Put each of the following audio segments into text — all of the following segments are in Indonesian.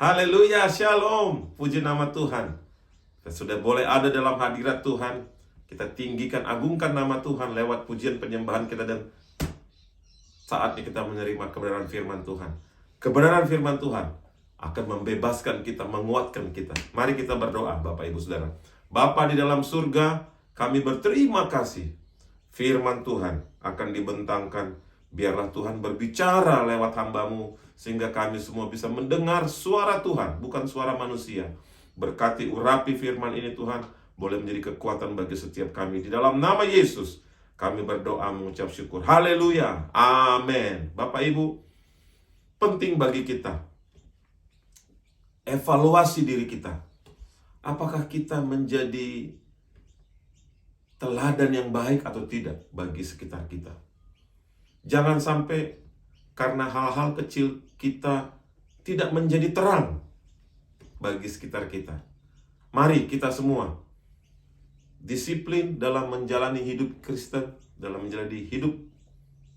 Haleluya, shalom. Puji nama Tuhan. Kita sudah boleh ada dalam hadirat Tuhan. Kita tinggikan, agungkan nama Tuhan lewat pujian penyembahan kita. Dan saatnya kita menerima kebenaran firman Tuhan. Kebenaran firman Tuhan akan membebaskan kita, menguatkan kita. Mari kita berdoa, Bapak Ibu Saudara. Bapa di dalam surga, kami berterima kasih. Firman Tuhan akan dibentangkan. Biarlah Tuhan berbicara lewat hamba-Mu, sehingga kami semua bisa mendengar suara Tuhan, bukan suara manusia. Berkati urapi firman ini Tuhan, boleh menjadi kekuatan bagi setiap kami. Di dalam nama Yesus, kami berdoa mengucap syukur. Haleluya, amin. Bapak Ibu, penting bagi kita evaluasi diri kita. Apakah kita menjadi teladan yang baik atau tidak bagi sekitar kita? Jangan sampai karena hal-hal kecil kita tidak menjadi terang bagi sekitar kita. Mari kita semua disiplin dalam menjalani hidup Kristen, dalam menjalani hidup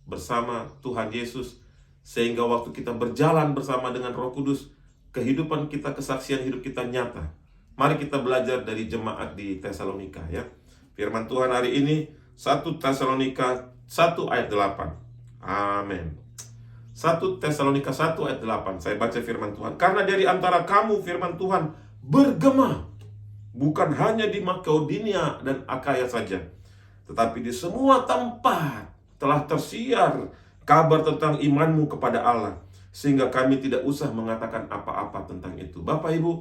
bersama Tuhan Yesus, sehingga waktu kita berjalan bersama dengan Roh Kudus, kehidupan kita, kesaksian hidup kita nyata. Mari kita belajar dari jemaat di Tesalonika, ya. Firman Tuhan hari ini 1 Tesalonika 1 ayat 8. Amin. 1 Tesalonika 1 ayat 8. Saya baca firman Tuhan. Karena dari antara kamu firman Tuhan bergema, bukan hanya di Makedonia dan Akaya saja, tetapi di semua tempat telah tersiar kabar tentang imanmu kepada Allah, sehingga kami tidak usah mengatakan apa-apa tentang itu. Bapak Ibu,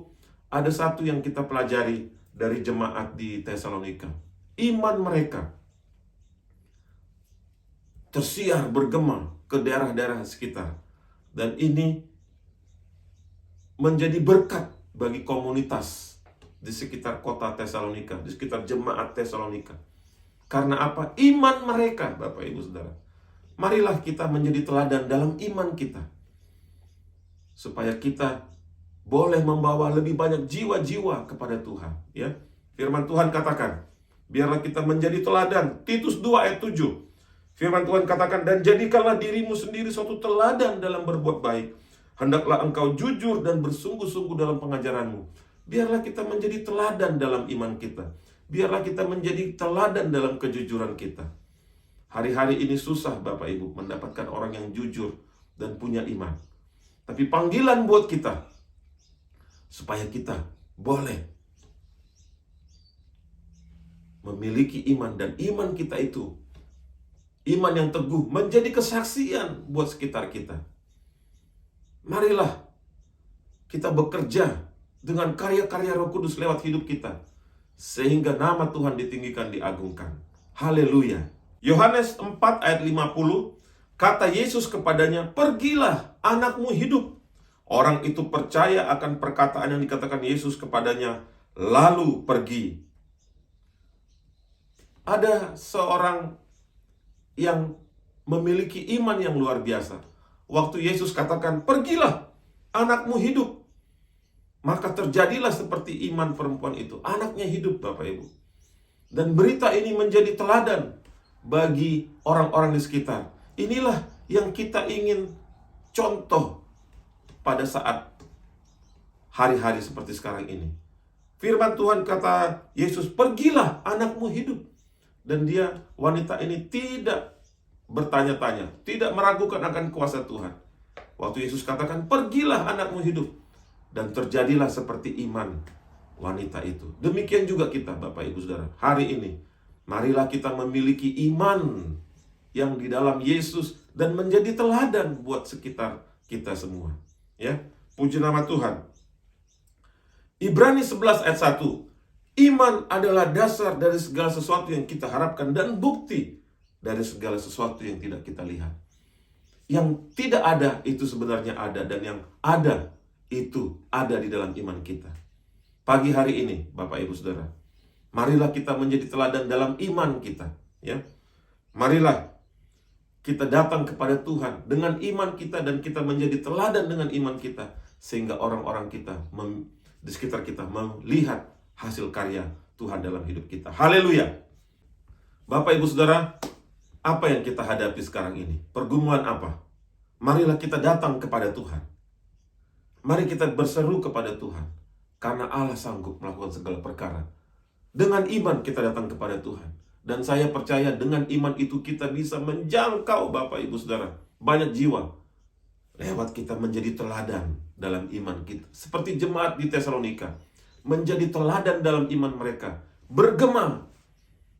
ada satu yang kita pelajari dari jemaat di Tesalonika. Iman mereka tersiar, bergema ke daerah-daerah sekitar. Dan ini menjadi berkat bagi komunitas di sekitar kota Tesalonika, di sekitar jemaat Tesalonika. Karena apa? Iman mereka, Bapak Ibu Saudara. Marilah kita menjadi teladan dalam iman kita, supaya kita boleh membawa lebih banyak jiwa-jiwa kepada Tuhan, ya. Firman Tuhan katakan, biarlah kita menjadi teladan. Titus 2 ayat 7. Firman Tuhan katakan, dan jadikanlah dirimu sendiri suatu teladan dalam berbuat baik. Hendaklah engkau jujur dan bersungguh-sungguh dalam pengajaranmu. Biarlah kita menjadi teladan dalam iman kita. Biarlah kita menjadi teladan dalam kejujuran kita. Hari-hari ini susah Bapak Ibu mendapatkan orang yang jujur dan punya iman. Tapi panggilan buat kita, supaya kita boleh memiliki iman, dan iman kita itu iman yang teguh, menjadi kesaksian buat sekitar kita. Marilah kita bekerja dengan karya-karya Roh Kudus lewat hidup kita, sehingga nama Tuhan ditinggikan, diagungkan. Haleluya. Yohanes 4 ayat 50, kata Yesus kepadanya, pergilah, anakmu hidup. Orang itu percaya akan perkataan yang dikatakan Yesus kepadanya, lalu pergi. Ada seorang yang memiliki iman yang luar biasa. Waktu Yesus katakan, pergilah, anakmu hidup, maka terjadilah seperti iman perempuan itu. Anaknya hidup, Bapak Ibu. Dan berita ini menjadi teladan bagi orang-orang di sekitar. Inilah yang kita ingin contoh pada saat hari-hari seperti sekarang ini. Firman Tuhan kata Yesus, pergilah, anakmu hidup. Dan wanita ini tidak bertanya-tanya, tidak meragukan akan kuasa Tuhan. Waktu Yesus katakan, pergilah, anakmu hidup. Dan terjadilah seperti iman wanita itu. Demikian juga kita, Bapak Ibu Saudara. Hari ini, marilah kita memiliki iman yang di dalam Yesus dan menjadi teladan buat sekitar kita semua. Ya, puji nama Tuhan. Ibrani 11 ayat 1. Iman adalah dasar dari segala sesuatu yang kita harapkan dan bukti dari segala sesuatu yang tidak kita lihat. Yang tidak ada itu sebenarnya ada, dan yang ada itu ada di dalam iman kita. Pagi hari ini, Bapak Ibu Saudara, marilah kita menjadi teladan dalam iman kita, ya. Marilah kita datang kepada Tuhan dengan iman kita, dan kita menjadi teladan dengan iman kita, sehingga orang-orang kita di sekitar kita melihat hasil karya Tuhan dalam hidup kita. Haleluya. Bapak Ibu Saudara, apa yang kita hadapi sekarang ini? Pergumulan apa? Marilah kita datang kepada Tuhan. Mari kita berseru kepada Tuhan, karena Allah sanggup melakukan segala perkara. Dengan iman kita datang kepada Tuhan. Dan saya percaya dengan iman itu kita bisa menjangkau Bapak Ibu Saudara banyak jiwa. Lewat kita menjadi teladan dalam iman kita. Seperti jemaat di Tesalonika. Menjadi teladan dalam iman mereka. Bergema.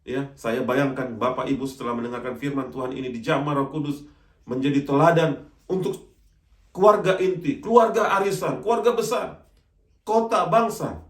Ya, saya bayangkan Bapak Ibu setelah mendengarkan firman Tuhan ini dijamah Roh Kudus. Menjadi teladan untuk keluarga inti, keluarga arisan, keluarga besar, kota, bangsa.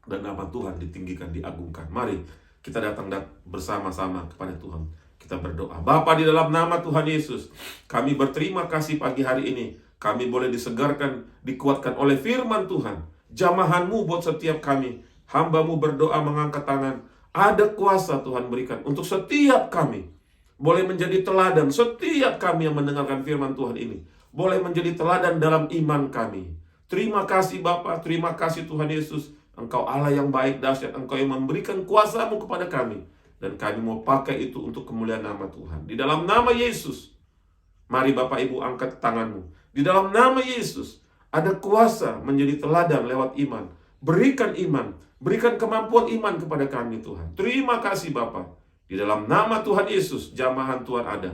Dan nama Tuhan ditinggikan, diagungkan. Mari kita datang bersama-sama kepada Tuhan. Kita berdoa. Bapa, di dalam nama Tuhan Yesus, kami berterima kasih pagi hari ini. Kami boleh disegarkan, dikuatkan oleh firman Tuhan. Jamahan-Mu buat setiap kami. Hamba-Mu berdoa mengangkat tangan. Ada kuasa Tuhan berikan untuk setiap kami. Boleh menjadi teladan setiap kami yang mendengarkan firman Tuhan ini. Boleh menjadi teladan dalam iman kami. Terima kasih Bapa, terima kasih Tuhan Yesus. Engkau Allah yang baik, dahsyat. Engkau yang memberikan kuasa-Mu kepada kami. Dan kami mau pakai itu untuk kemuliaan nama Tuhan. Di dalam nama Yesus, mari Bapak Ibu angkat tanganmu. Di dalam nama Yesus, ada kuasa menjadi teladan lewat iman. Berikan iman, berikan kemampuan iman kepada kami Tuhan. Terima kasih Bapak. Di dalam nama Tuhan Yesus, jamahan Tuhan ada.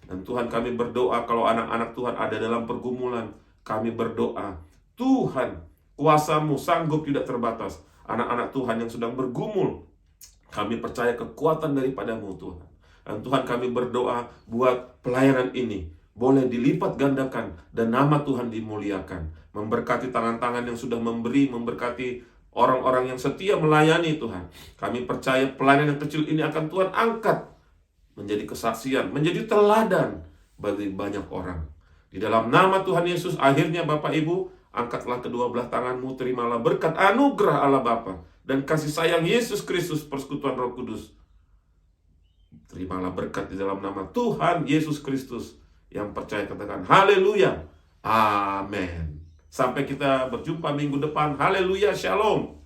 Dan Tuhan, kami berdoa kalau anak-anak Tuhan ada dalam pergumulan. Kami berdoa, Tuhan, kuasa-Mu sanggup tidak terbatas. Anak-anak Tuhan yang sedang bergumul, kami percaya kekuatan daripada-Mu Tuhan. Dan Tuhan, kami berdoa buat pelayanan ini boleh dilipat gandakan dan nama Tuhan dimuliakan. Memberkati tangan-tangan yang sudah memberi, memberkati orang-orang yang setia melayani Tuhan. Kami percaya pelayanan yang kecil ini akan Tuhan angkat menjadi kesaksian, menjadi teladan bagi banyak orang. Di dalam nama Tuhan Yesus, akhirnya Bapak Ibu, angkatlah kedua belah tanganmu, terimalah berkat anugerah Allah Bapa dan kasih sayang Yesus Kristus, persekutuan Roh Kudus. Terimalah berkat di dalam nama Tuhan Yesus Kristus. Yang percaya katakan haleluya, amin. Sampai kita berjumpa minggu depan. Haleluya, shalom.